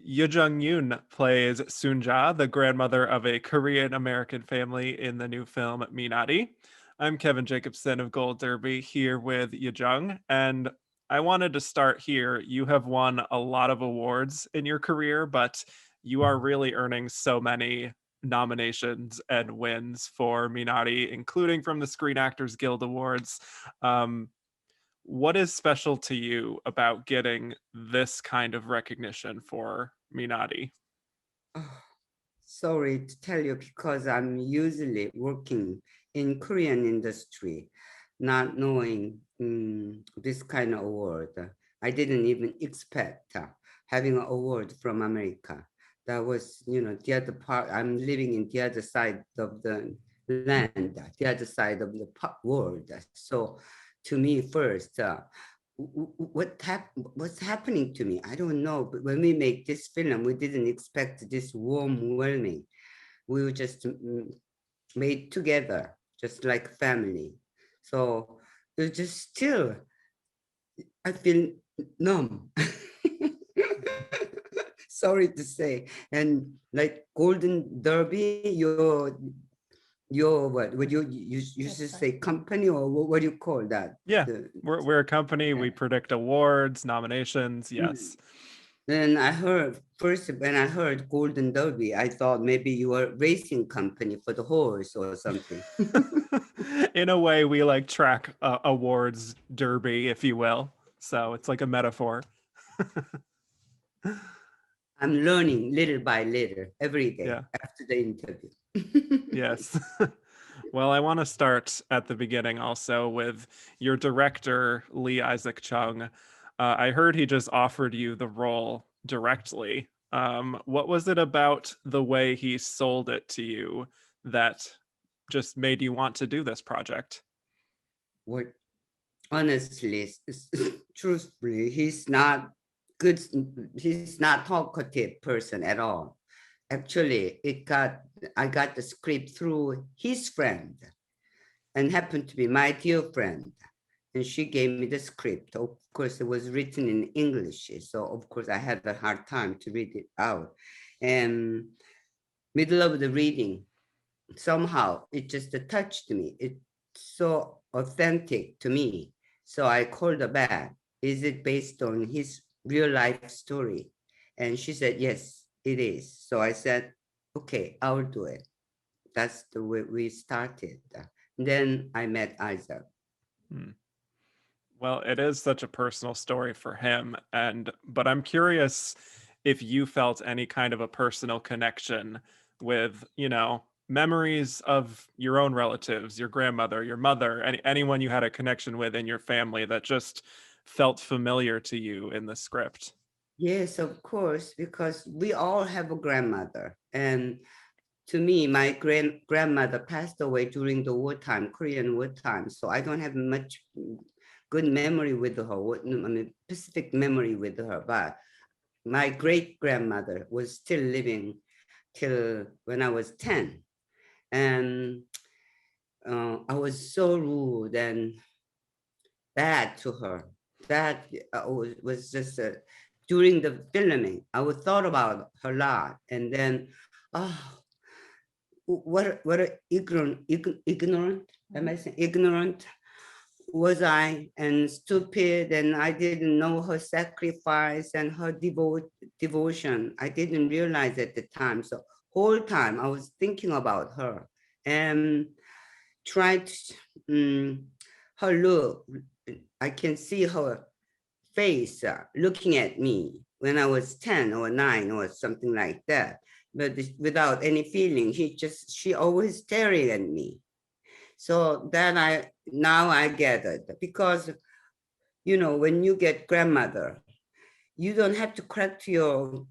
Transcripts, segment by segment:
Yuh-Jung Youn plays Sunja, the grandmother of a Korean American family in the new film Minari. I'm Kevin Jacobsen of Gold Derby here with Yuh-Jung, and I wanted to start here. You have won a lot of awards in your career, but you are really earning so many nominations and wins for Minari, including from the Screen Actors Guild Awards. Um, what is special to you about getting this kind of recognition for Minari? Oh, sorry to tell you because I'm usually working in Korean industry, not knowing this kind of award. I didn't even expect having an award from America. That was, the other part. I'm living in the other side of the land, the other side of the world. So, to me, first, what's happening to me, I don't know, but when we make this film, we didn't expect this warm welcoming. We were just made together, just like family. So it's just still, I feel numb. Sorry to say. And like Golden Derby, your what would you used to say, company, or what do you call that? Yeah, The, we're a company. yeah. We predict awards, nominations. Mm. Yes. Then I heard first when I heard Golden Derby, I thought maybe you were racing company for the horse or something. In a way, we like track awards derby, if you will. So it's like a metaphor. I'm learning little by little every day Yeah. after the interview. Yes. Well, I want to start at the beginning also with your director, Lee Isaac Chung. I heard he just offered you the role directly. What was it about the way he sold it to you that just made you want to do this project? What honestly, truthfully, he's not good. He's not talkative person at all. Actually, I got the script through his friend, and happened to be my dear friend. And she gave me the script. Of course, it was written in English, so of course I had a hard time to read it out. And middle of the reading, somehow it just touched me. It's so authentic to me. So I called her back. Is it based on his real life story? And she said, yes, it is. So I said, okay, I'll do it. That's the way we started. Then I met Isaac. Hmm. Well, it is such a personal story for him, and but I'm curious if you felt any kind of a personal connection with, memories of your own relatives, your grandmother, your mother, anyone you had a connection with in your family that just felt familiar to you in the script. Yes, of course, because we all have a grandmother. And to me, my grandmother passed away during the wartime, Korean wartime. So I don't have much good memory with her, I mean, specific memory with her. But my great grandmother was still living till when I was 10. And I was so rude and bad to her. That was just during the filming. I would thought about her a lot, and then, oh, what a ignorant. Am I saying ignorant? Was I and stupid, and I didn't know her sacrifice and her devotion. I didn't realize at the time. So whole time I was thinking about her and tried her look. I can see her face looking at me when I was 10 or 9 or something like that. But without any feeling, she always staring at me. So then now I get it, because when you get grandmother, you don't have to correct your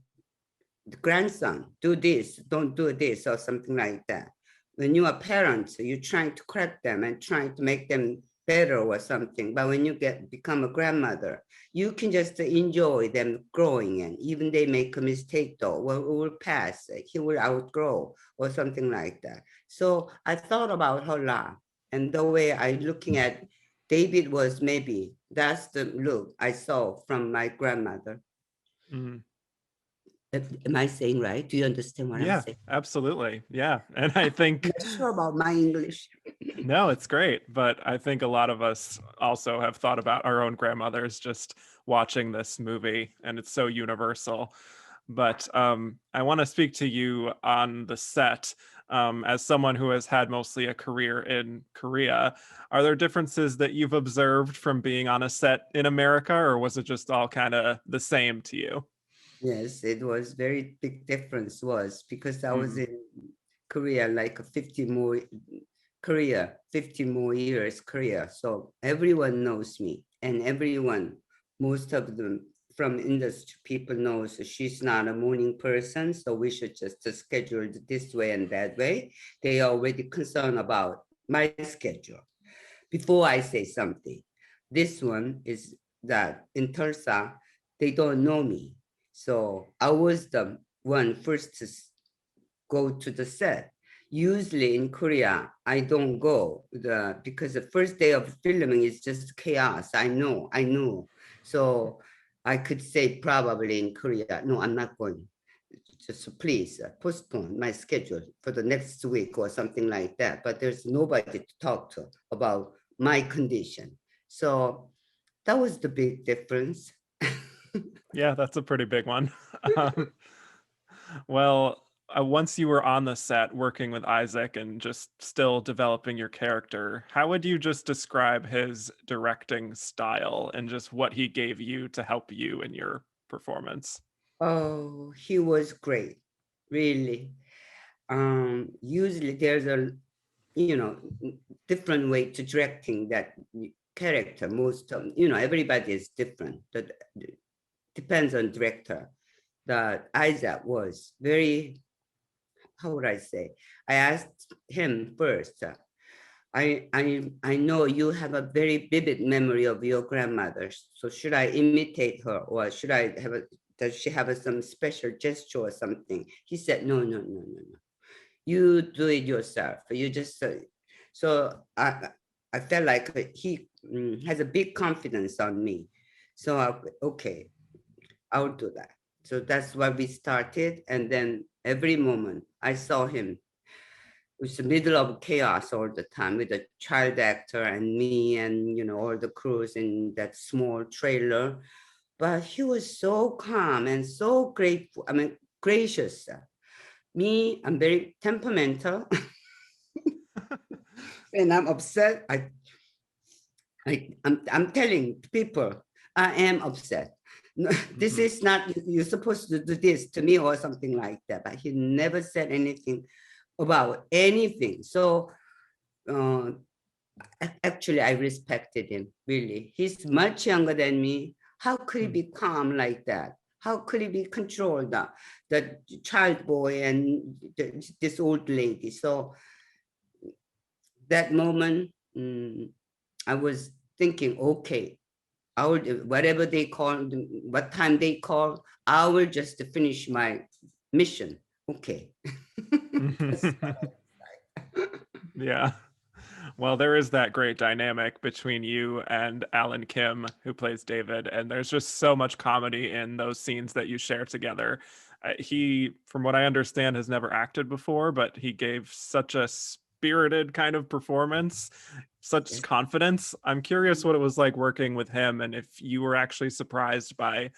grandson, do this, don't do this, or something like that. When you are parents, you're trying to correct them and trying to make them better or something. But when you become a grandmother, you can just enjoy them growing, and even they make a mistake though, well, it will pass, he will outgrow or something like that. So I thought about her a lot, and the way I looking at David was maybe that's the look I saw from my grandmother. Mm. Am I saying right? Do you understand what I'm Yeah, saying? absolutely. Yeah. And I I'm think, not sure about my English. no, it's great. But I think a lot of us also have thought about our own grandmothers just watching this movie, and it's so universal. But I want to speak to you on the set. As someone who has had mostly a career in Korea, are there differences that you've observed from being on a set in America, or was it just all kind of the same to you? Yes, it was very big difference was because I was Hmm. in Korea like 50 more Korea, 50 more years Korea. So everyone knows me and everyone, most of them from industry people knows she's not a morning person. So we should just schedule it this way and that way. They are already concerned about my schedule before I say something. This one is that in Tulsa, they don't know me. So I was the one first to go to the set. Usually in Korea, I don't go because the first day of filming is just chaos. I know. So I could say probably in Korea, no, I'm not going. Just please postpone my schedule for the next week or something like that. But there's nobody to talk to about my condition. So that was the big difference. Yeah, that's a pretty big one. um, well, once you were on the set working with Isaac and just still developing your character, how would you just describe his directing style and just what he gave you to help you in your performance? Oh, he was great, really. Usually there's a different way to directing that character. Most everybody is different. That depends on director. That Isaac was very, how would I say? I asked him first. I know you have a very vivid memory of your grandmother. So should I imitate her, or should I have a? Does she have some special gesture or something? He said, no, no, no, no, no. You do it yourself. You just so I felt like he has a big confidence on me. So okay, I'll do that. So that's why we started, and then every moment I saw him, it was the middle of chaos all the time with the child actor and me and all the crews in that small trailer. But he was so calm and so grateful. I mean, gracious. Me, I'm very temperamental. And I'm upset. I'm telling people I am upset. No, this Hmm. is not you're supposed to do this to me or something like that. But he never said anything about anything. So uh, actually, I respected him really. He's much younger than me. How could he be calm like that? How could he be controlled? The child boy and this old lady. So that moment, I was thinking, okay, I will whatever they call, what time they call, I will just finish my mission. Okay. That's Yeah. Well, there is that great dynamic between you and Alan Kim, who plays David, and there's just so much comedy in those scenes that you share together. He, from what I understand, has never acted before, but he gave such a spirited kind of performance, such yes. confidence. I'm curious what it was like working with him and if you were actually surprised by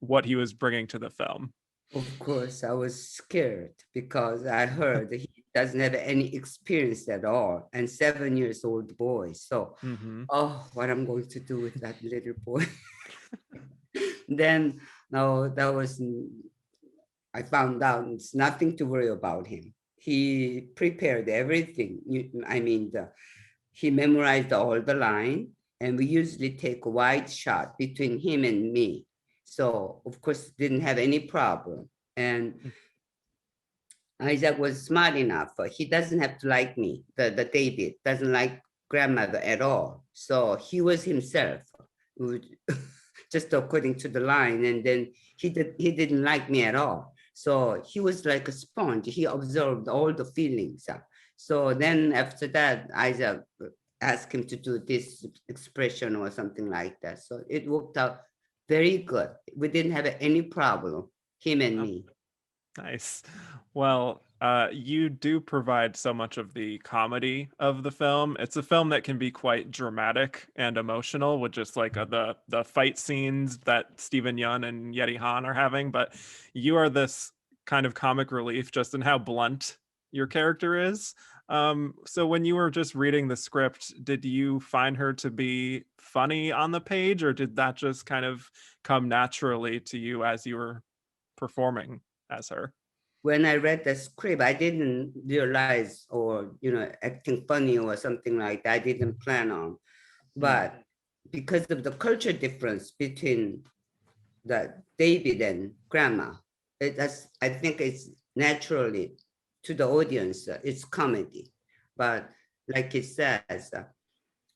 what he was bringing to the film. Of course, I was scared because I heard that he doesn't have any experience at all, and 7 years old boy. So, Hmm. oh, what I'm going to do with that little boy? Then, no, that was I found out it's nothing to worry about him. He prepared everything. I mean, he memorized all the line, and we usually take a wide shot between him and me. So, of course, didn't have any problem. And Isaac was smart enough. He doesn't have to like me. The David doesn't like grandmother at all. So he was himself, just according to the line. And then he didn't like me at all. So he was like a sponge. He observed all the feelings. So then after that, Isaac asked him to do this expression or something like that. So it worked out very good. We didn't have any problem, him and me. Nice. Well, you do provide so much of the comedy of the film. It's a film that can be quite dramatic and emotional with just like the fight scenes that Stephen Yun and Yeti Han are having, but you are this kind of comic relief just in how blunt your character is. So when you were just reading the script, did you find her to be funny on the page, or did that just kind of come naturally to you as you were performing as her? When I read the script, I didn't realize or acting funny or something like that. I didn't plan on, Mm, but because of the culture difference between the David and Grandma, I think it's naturally to the audience. It's comedy, but like it says,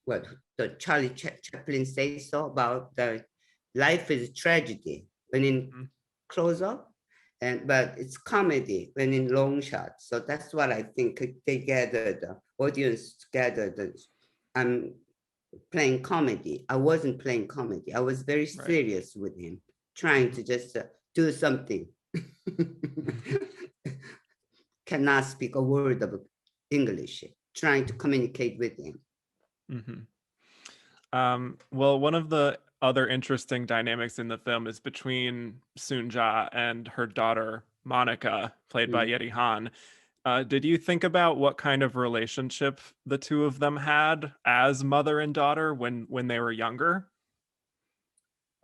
what the Charlie Chaplin says so about the life is tragedy when in mm, close up, and but it's comedy when in long shot. So that's what I think they gathered, the audience gathered. I'm playing comedy. I wasn't playing comedy. I was very right. serious with him, trying Mhm. to just do something. Cannot speak a word of English, trying to communicate with him. Mhm. Well, one of the other interesting dynamics in the film is between Sunja and her daughter Monica, played by Mm. Yeti Han. Did you think about what kind of relationship the two of them had as mother and daughter when they were younger?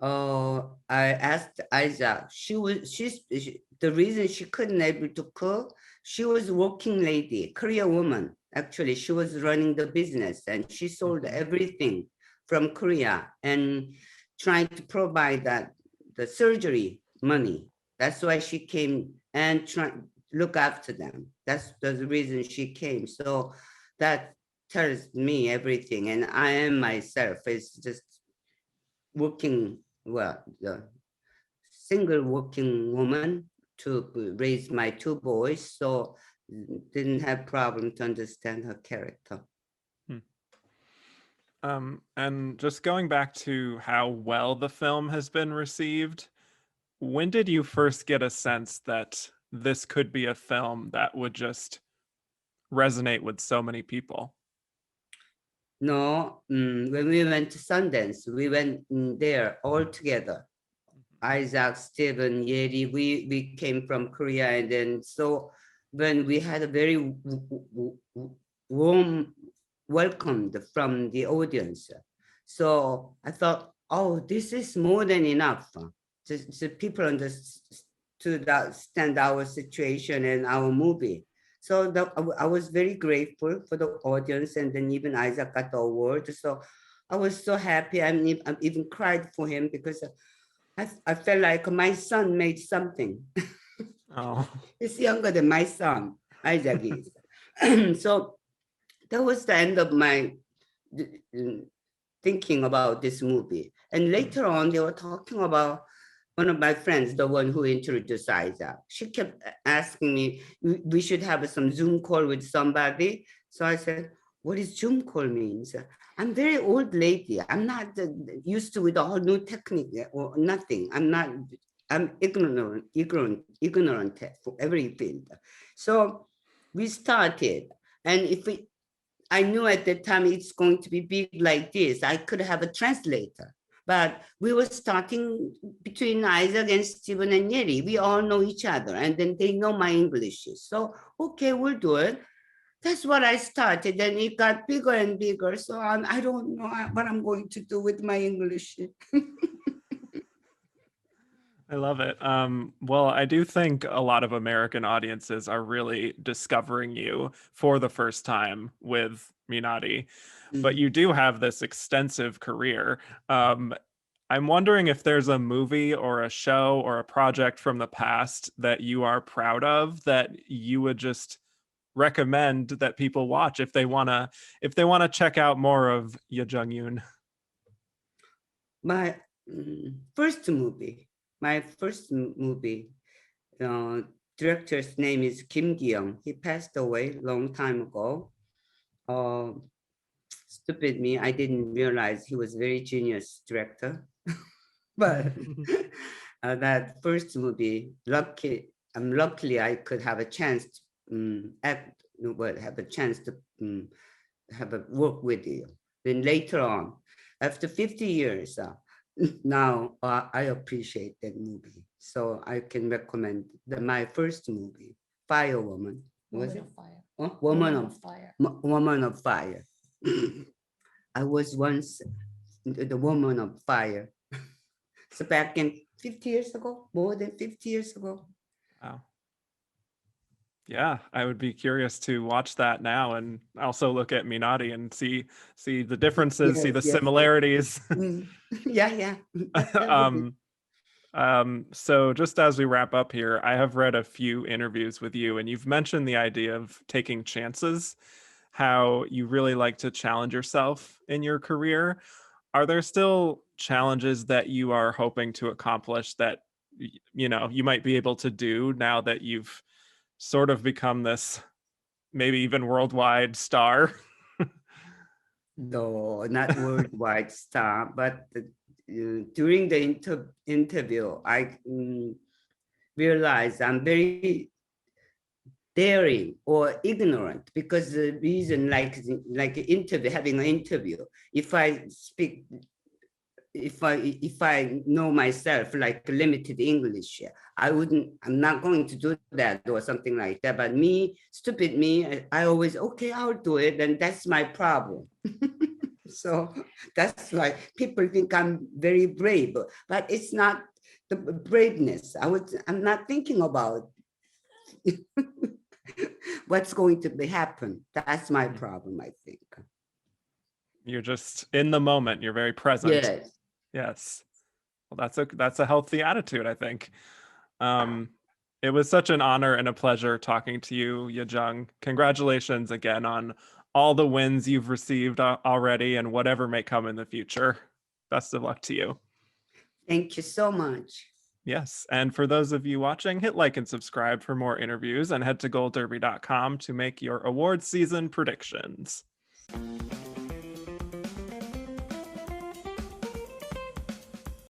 Oh, I asked Isaac. The reason she couldn't able to cook. She was working lady, Korean woman. Actually, she was running the business and she sold Mhm. everything from Korea and trying to provide that the surgery money. That's why she came and try look after them. That's the reason she came. So that tells me everything. And I am myself. It's just working, well, the single working woman to raise my two boys, so didn't have problem to understand her character. Hmm. And just going back to how well the film has been received, when did you first get a sense that this could be a film that would just resonate with so many people? No, when we went to Sundance, we went there all together. Isaac, Stephen, Yeri, we came from Korea, and then so when we had a very warm welcomed from the audience, so I thought, oh, this is more than enough. Just people understand our situation and our movie. So I was very grateful for the audience, and then even Isaac got the award. So I was so happy. I even cried for him because I felt like my son made something. Oh. He's younger than my son, Isaac is. So that was the end of my thinking about this movie. And Hmm. later on, they were talking about one of my friends, the one who introduced Isaac. She kept asking me, we should have some Zoom call with somebody. So I said, what is Zoom call means? I'm very old lady. I'm not used to with all new technique or nothing. I'm ignorant for every field. So we started. And if we I knew at that time it's going to be big like this. I could have a translator. But we were starting between Isaac and Stephen and Yeri. We all know each other, and then they know my English. So, okay, we'll do it. That's what I started. And it got bigger and bigger. So I don't know what I'm going to do with my English. I love it. Well, I do think a lot of American audiences are really discovering you for the first time with Minari, but Mhm. you do have this extensive career. Um, I'm wondering if there's a movie or a show or a project from the past that you are proud of that you would just recommend that people watch if they wanna check out more of Yuh-Jung Youn. My first movie, my first movie, uh, director's name is Kim Gi-young. He passed away a long time ago. Uh, Stupid me, I didn't realize he was very genius director. But that first movie, lucky. I'm luckily I could have a chance to act, well, have a chance to have a work with you. Then later on, after 50 years, now I appreciate that movie. So I can recommend my first movie, Fire Woman. Was Woman it? of Fire. Huh? Woman of Fire. Woman of Fire. I was once the woman of fire. So back in 50 years ago, more than 50 years ago. Wow. Yeah, I would be curious to watch that now and also look at Minari and see the differences, see Yes, the yes, yes. similarities. Yeah, yeah. That would be. So just as we wrap up here, I have read a few interviews with you, and you've mentioned the idea of taking chances, how you really like to challenge yourself in your career. Are there still challenges that you are hoping to accomplish that you might be able to do now that you've sort of become this maybe even worldwide star? No, not worldwide star, but during the interview, I realized I'm very daring or ignorant because the reason, like interview, having an interview, if I speak, if I know myself like limited English, I'm not going to do that or something like that. But me, stupid me, I always, okay, I'll do it. And that's my problem. So that's why people think I'm very brave, but it's not the braveness. I'm not thinking about what's going to happen. That's my problem, I think. You're just in the moment. You're very present. Yes. Yes. Well, that's a healthy attitude, I think. It was such an honor and a pleasure talking to you, Yuh-Jung. Congratulations again on all the wins you've received already and whatever may come in the future. Best of luck to you. Thank you so much. Yes, and for those of you watching, hit like and subscribe for more interviews and head to goldderby.com to make your awards season predictions.